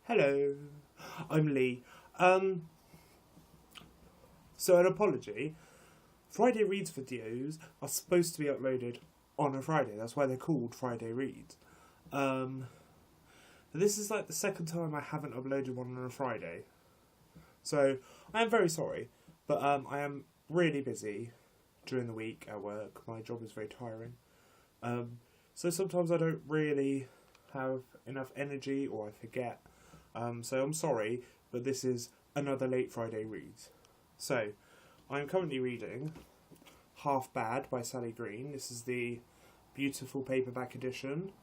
Hello, I'm Lee. Um, so an apology. Friday Reads videos are supposed to be uploaded on a Friday. That's why they're called Friday Reads. Um, this is like the second time I haven't uploaded one on a Friday. So I am very sorry, but I am really busy during the week at work. My job is very tiring. So sometimes I don't really have enough energy or I forget. So I'm sorry, but this is another late Friday read. So, I'm currently reading Half Bad by Sally Green. This is the beautiful paperback edition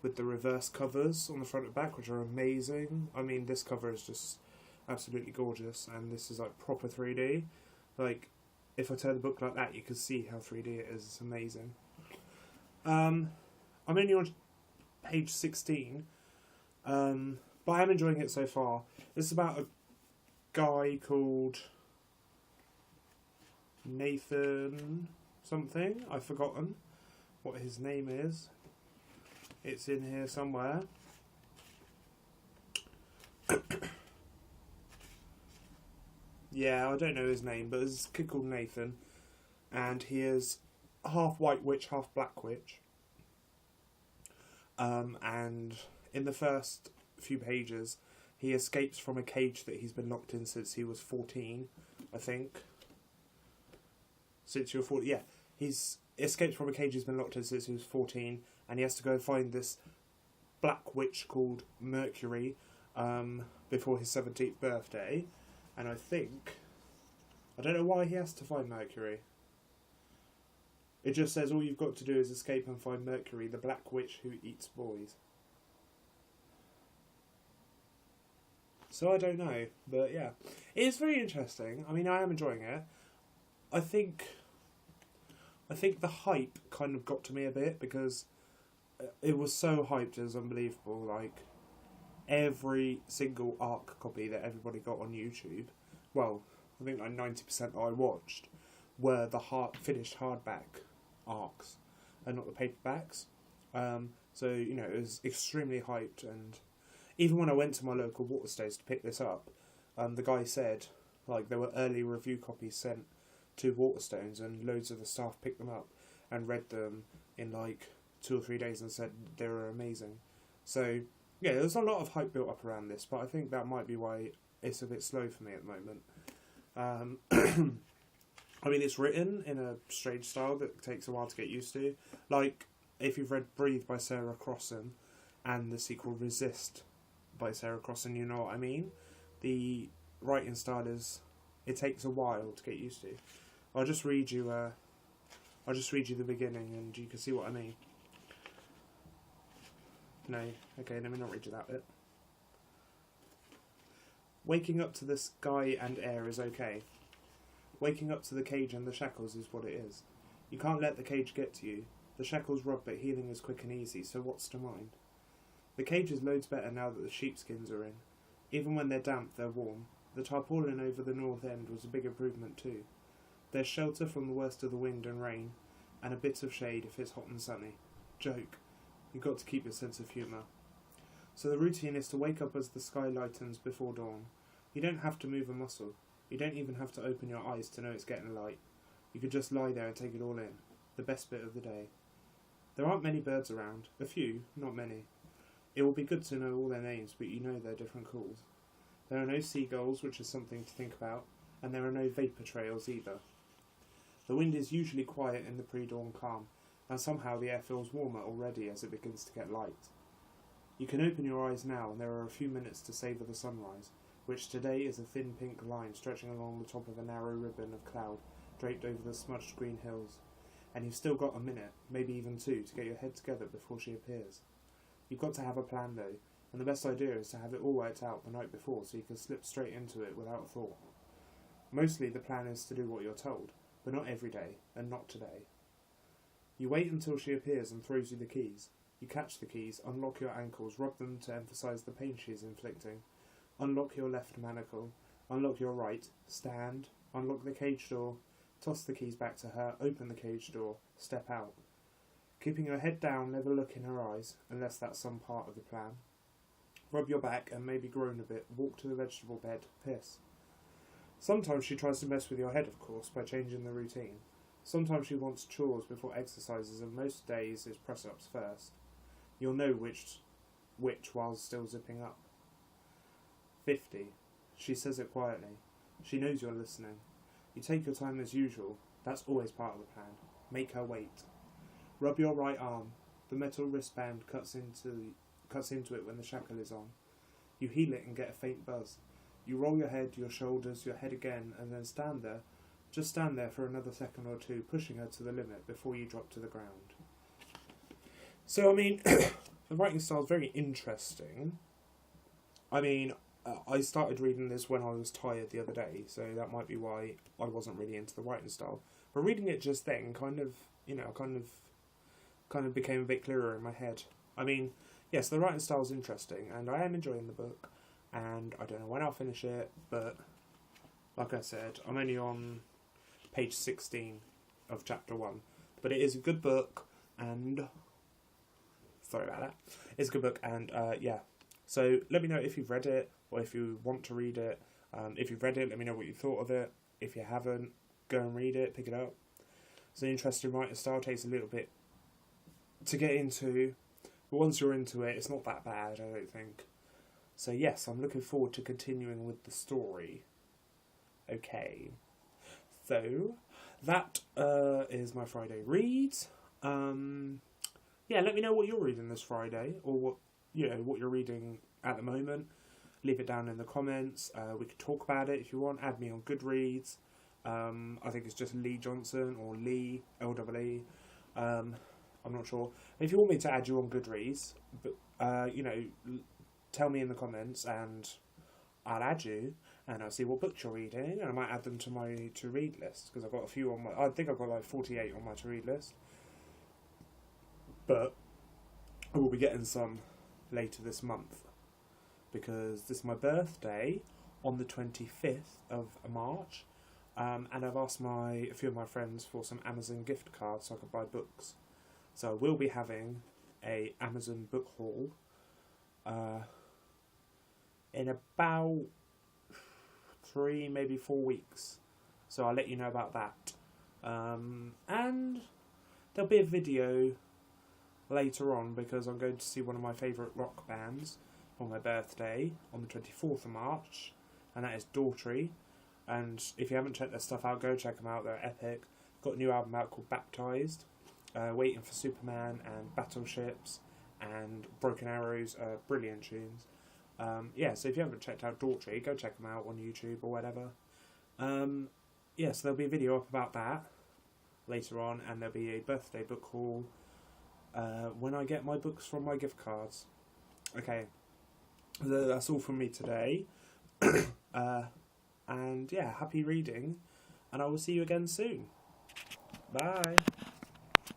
with the reverse covers on the front and back, which are amazing. I mean, this cover is just absolutely gorgeous, and this is like proper 3D. Like, if I turn the book like that, you can see how 3D it is. It's amazing. I'm only on page 16. But I am enjoying it so far. It's about a guy called Nathan something. I've forgotten what his name is. It's in here somewhere. Yeah, I don't know his name, but there's a kid called Nathan. And he is half white witch, half black witch. And in the first few pages, he escapes from a cage that he's been locked in since he was 14, I think. Since you're 14, yeah. He's escaped from a cage he's been locked in since he was 14, and he has to go and find this black witch called Mercury before his 17th birthday. And I don't know why he has to find Mercury. It just says all you've got to do is escape and find Mercury, the black witch who eats boys. So I don't know, but yeah. It is very interesting. I mean, I am enjoying it. I think the hype kind of got to me a bit because it was so hyped, it was unbelievable. Like, every single ARC copy that everybody got on YouTube, well, I think like 90% that I watched, were the finished hardback ARCs and not the paperbacks. So, you know, it was extremely hyped, and even when I went to my local Waterstones to pick this up, the guy said, like, there were early review copies sent to Waterstones, and loads of the staff picked them up and read them in, like, 2 or 3 days and said they were amazing. So, yeah, there's a lot of hype built up around this, but I think that might be why it's a bit slow for me at the moment. I mean, it's written in a strange style that takes a while to get used to. Like, if you've read Breathe by Sarah Crossan and the sequel Resist by Sarah Crossan, you know what I mean. The writing style it takes a while to get used to. I'll just read you the beginning, and you can see what I mean. No, okay, let me not read you that bit. Waking up to the sky and air is okay. Waking up to the cage and the shackles is what it is. You can't let the cage get to you. The shackles rub, but healing is quick and easy, so what's to mind? The cage is loads better now that the sheepskins are in. Even when they're damp, they're warm. The tarpaulin over the north end was a big improvement too. There's shelter from the worst of the wind and rain, and a bit of shade if it's hot and sunny. Joke. You've got to keep your sense of humour. So the routine is to wake up as the sky lightens before dawn. You don't have to move a muscle. You don't even have to open your eyes to know it's getting light. You could just lie there and take it all in. The best bit of the day. There aren't many birds around. A few, not many. It will be good to know all their names, but you know their different calls. There are no seagulls, which is something to think about, and there are no vapour trails either. The wind is usually quiet in the pre-dawn calm, and somehow the air feels warmer already as it begins to get light. You can open your eyes now, and there are a few minutes to savour the sunrise, which today is a thin pink line stretching along the top of a narrow ribbon of cloud draped over the smudged green hills. And you've still got a minute, maybe even 2, to get your head together before she appears. You've got to have a plan though, and the best idea is to have it all worked out the night before so you can slip straight into it without a thought. Mostly the plan is to do what you're told, but not every day, and not today. You wait until she appears and throws you the keys. You catch the keys, unlock your ankles, rub them to emphasise the pain she is inflicting. Unlock your left manacle, unlock your right, stand, unlock the cage door, toss the keys back to her, open the cage door, step out. Keeping your head down, never look in her eyes, unless that's some part of the plan. rub your back and maybe groan a bit, walk to the vegetable bed, piss. Sometimes she tries to mess with your head, of course, by changing the routine. Sometimes she wants chores before exercises, and most days is press-ups first. You'll know which while still zipping up. 50. She says it quietly. She knows you're listening. You take your time as usual. That's always part of the plan. Make her wait. Rub your right arm. The metal wristband cuts into it when the shackle is on. You heel it and get a faint buzz. You roll your head, your shoulders, your head again, and then stand there. Just stand there for another second or two, pushing her to the limit before you drop to the ground. So, I mean, the writing style is very interesting. I mean, I started reading this when I was tired the other day, so that might be why I wasn't really into the writing style. But reading it just then kind of became a bit clearer in my head. I mean, yes, the writing style is interesting, and I am enjoying the book, and I don't know when I'll finish it, but like I said, I'm only on page 16 of chapter 1. But it is a good book, and sorry about that. It's a good book, and yeah. So let me know if you've read it, or if you want to read it. If you've read it, let me know what you thought of it. If you haven't, go and read it, pick it up. It's an interesting writing style, takes a little bit to get into, but once you're into it, it's not that bad, I don't think. So yes, I'm looking forward to continuing with the story. Okay, so that is my Friday reads. Yeah, let me know what you're reading this Friday, or what you're reading at the moment. Leave it down in the comments. We could talk about it if you want. Add me on Goodreads. I think it's just Lee Johnson or Lee L-E-E. I'm not sure. If you want me to add you on Goodreads, but tell me in the comments and I'll add you, and I'll see what books you're reading, and I might add them to my to-read list, because I've got a few on my... I think I've got like 48 on my to-read list. But I will be getting some later this month, because this is my birthday on the 25th of March, and I've asked a few of my friends for some Amazon gift cards so I could buy books. So I will be having a Amazon book haul in about 3, maybe 4 weeks. So I'll let you know about that. And there'll be a video later on, because I'm going to see one of my favourite rock bands on my birthday on the 24th of March, and that is Daughtry. And if you haven't checked their stuff out, go check them out, they're epic. Got a new album out called Baptized. Waiting for Superman and Battleships and Broken Arrows, brilliant tunes. Yeah, so if you haven't checked out Daughtry, go check them out on YouTube or whatever. Yeah, so there'll be a video up about that later on, and there'll be a birthday book haul when I get my books from my gift cards. Okay, that's all from me today. And yeah, happy reading, and I will see you again soon. Bye.